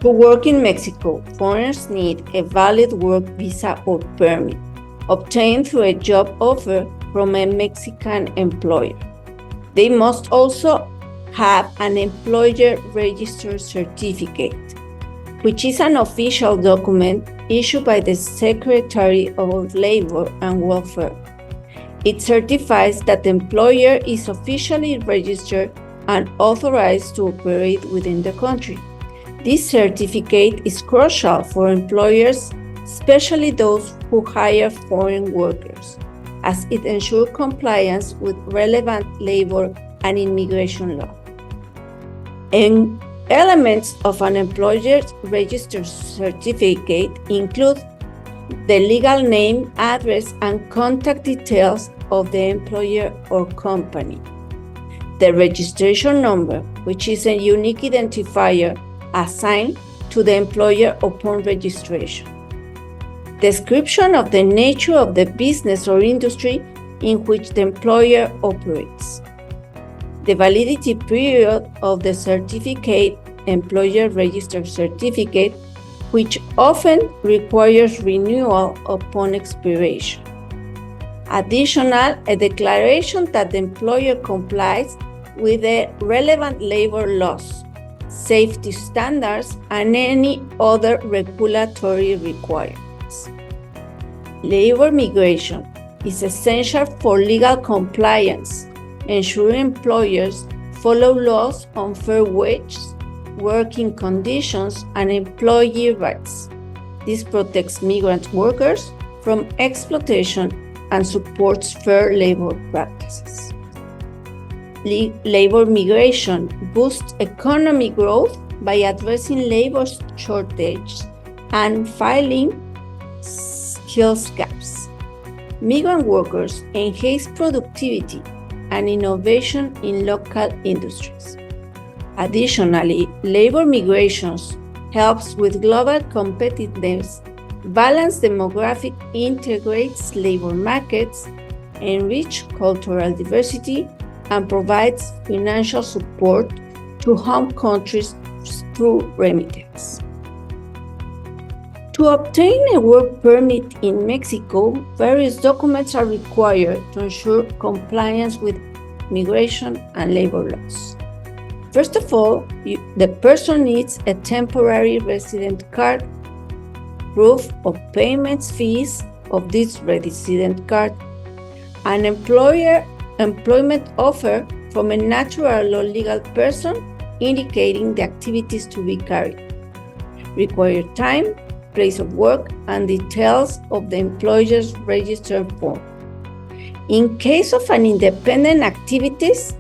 To work in Mexico, foreigners need a valid work visa or permit obtained through a job offer from a Mexican employer. They must also have an employer registered certificate, which is an official document issued by the Secretary of Labor and Welfare. It certifies that the employer is officially registered and authorized to operate within the country. This certificate is crucial for employers, especially those who hire foreign workers, as it ensures compliance with relevant labor and immigration law. And elements of an employer's registered certificate include the legal name, address, and contact details of the employer or company, the registration number, which is a unique identifier assigned to the employer upon registration, description of the nature of the business or industry in which the employer operates, the validity period of the certificate, employer registered certificate, which often requires renewal upon expiration. Additional, a declaration that the employer complies with the relevant labor laws, safety standards, and any other regulatory requirements. Labor migration is essential for legal compliance, ensuring employers follow laws on fair wages, working conditions, and employee rights. This protects migrant workers from exploitation and supports fair labor practices. Labor migration boosts economic growth by addressing labor shortages and filling skills gaps. Migrant workers enhance productivity and innovation in local industries. Additionally, labor migration helps with global competitiveness, balance demographic, integrates labor markets, enrich cultural diversity, and provides financial support to home countries through remittance. To obtain a work permit in Mexico, various documents are required to ensure compliance with migration and labor laws. First of all, the person needs a temporary resident card, proof of payments fees of this resident card, an employment offer from a natural or legal person indicating the activities to be carried, required time, place of work, and details of the employer's registered form. In case of an independent activities,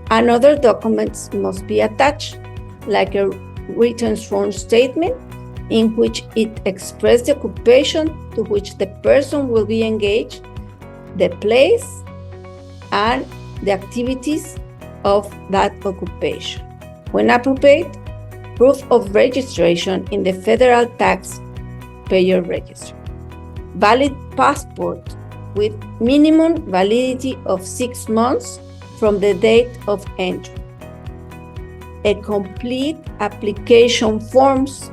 another documents must be attached, like a written sworn statement in which it expresses the occupation to which the person will be engaged, the place, and the activities of that occupation. When appropriate, proof of registration in the Federal Taxpayer Register. Valid passport with minimum validity of 6 months from the date of entry. A complete application forms.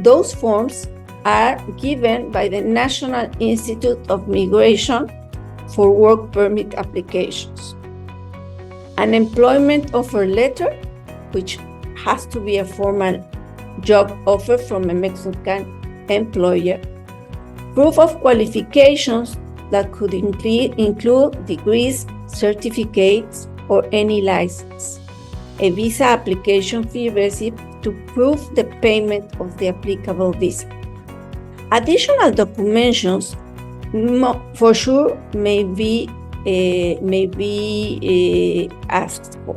Those forms are given by the National Institute of Migration for work permit applications. An employment offer letter, which has to be a formal job offer from a Mexican employer. Proof of qualifications that could include degrees, certificates, or any license. A visa application fee receipt to prove the payment of the applicable visa. Additional documentations for sure may be asked for.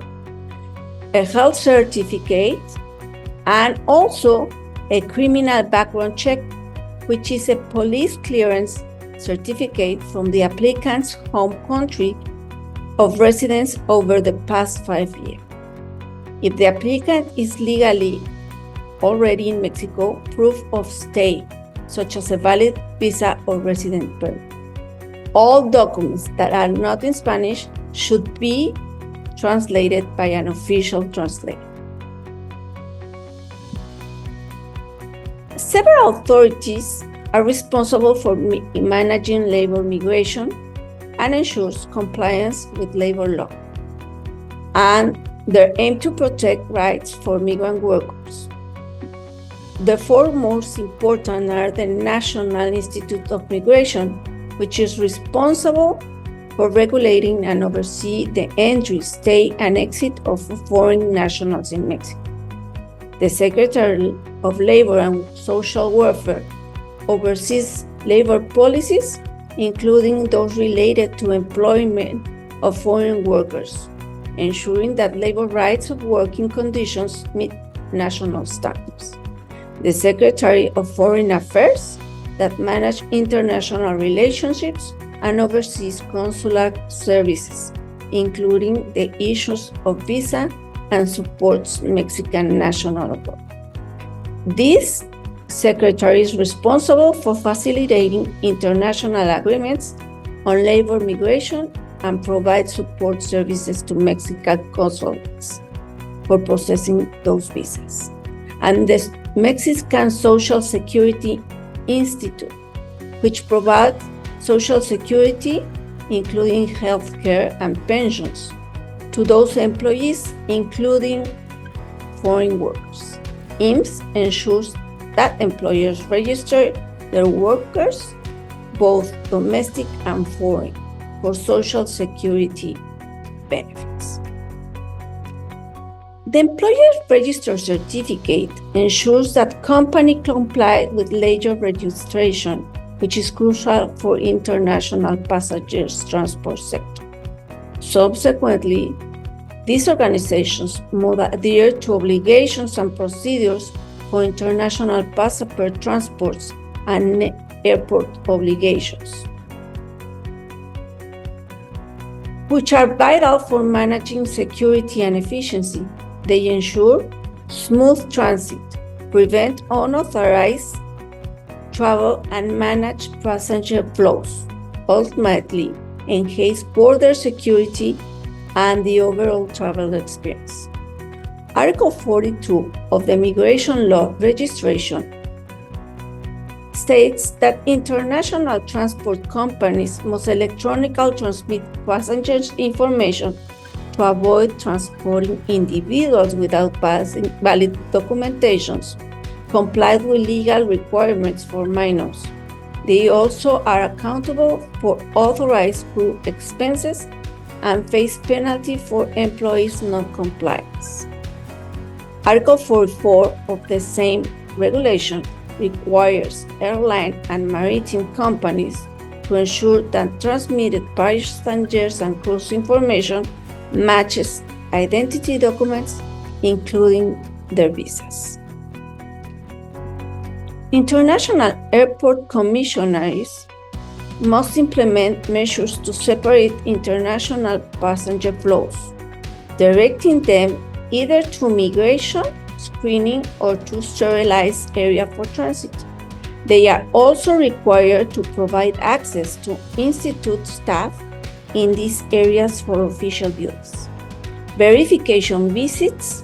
A health certificate and also a criminal background check, which is a police clearance certificate from the applicant's home country of residence over the past 5 years. If the applicant is legally already in Mexico, proof of stay, such as a valid visa or resident permit. All documents that are not in Spanish should be translated by an official translator. Several authorities are responsible for managing labor migration and ensures compliance with labor law, and they aim to protect rights for migrant workers. The four most important are the National Institute of Migration, which is responsible for regulating and oversee the entry, stay, and exit of foreign nationals in Mexico. The Secretary of Labor and Social Welfare oversees labor policies, including those related to employment of foreign workers, ensuring that labor rights of working conditions meet national standards. The Secretary of Foreign Affairs that manages international relationships and oversees consular services, including the issues of visa and supports Mexican national abroad. This secretary is responsible for facilitating international agreements on labor migration and provides support services to Mexican consulates for processing those visas. And the Mexican Social Security Institute, which provides Social Security, including health care and pensions, to those employees, including foreign workers. IMSS ensures that employers register their workers, both domestic and foreign, for Social Security benefits. The Employer Register Certificate ensures that companies comply with labor registration, which is crucial for international passengers transport sector. Subsequently, these organizations must adhere to obligations and procedures for international passenger transports and airport obligations, which are vital for managing security and efficiency. They ensure smooth transit, prevent unauthorized travel, and manage passenger flows, ultimately enhance border security and the overall travel experience. Article 42 of the Immigration Law Registration states that international transport companies must electronically transmit passengers' information to avoid transporting individuals without passing valid documentations, comply with legal requirements for minors. They also are accountable for authorized crew expenses and face penalty for employees' non-compliance. Article 44 of the same regulation requires airline and maritime companies to ensure that transmitted passengers and cruise information matches identity documents, including their visas. International airport commissioners must implement measures to separate international passenger flows, directing them either to migration, screening, or to sterilized area for transit. They are also required to provide access to institute staff in these areas for official use. Verification visits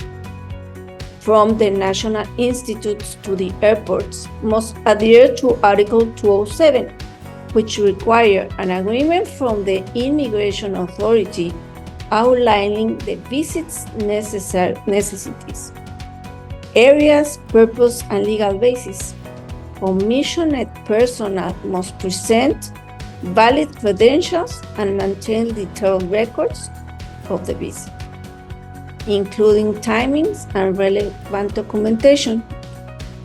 from the national institutes to the airports must adhere to Article 207, which require an agreement from the Immigration Authority outlining the visit's necessities, areas, purpose, and legal basis. Commissioned personnel must present valid credentials and maintain detailed records of the visit, including timings and relevant documentation.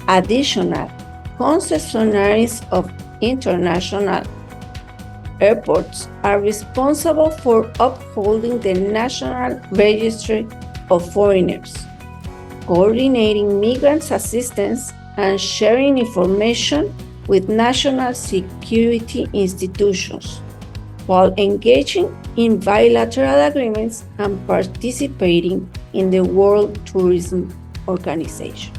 Additionally, concessionaires of international airports are responsible for upholding the National Registry of Foreigners, coordinating migrants' assistance, and sharing information with national security institutions, while engaging in bilateral agreements and participating in the World Tourism Organization.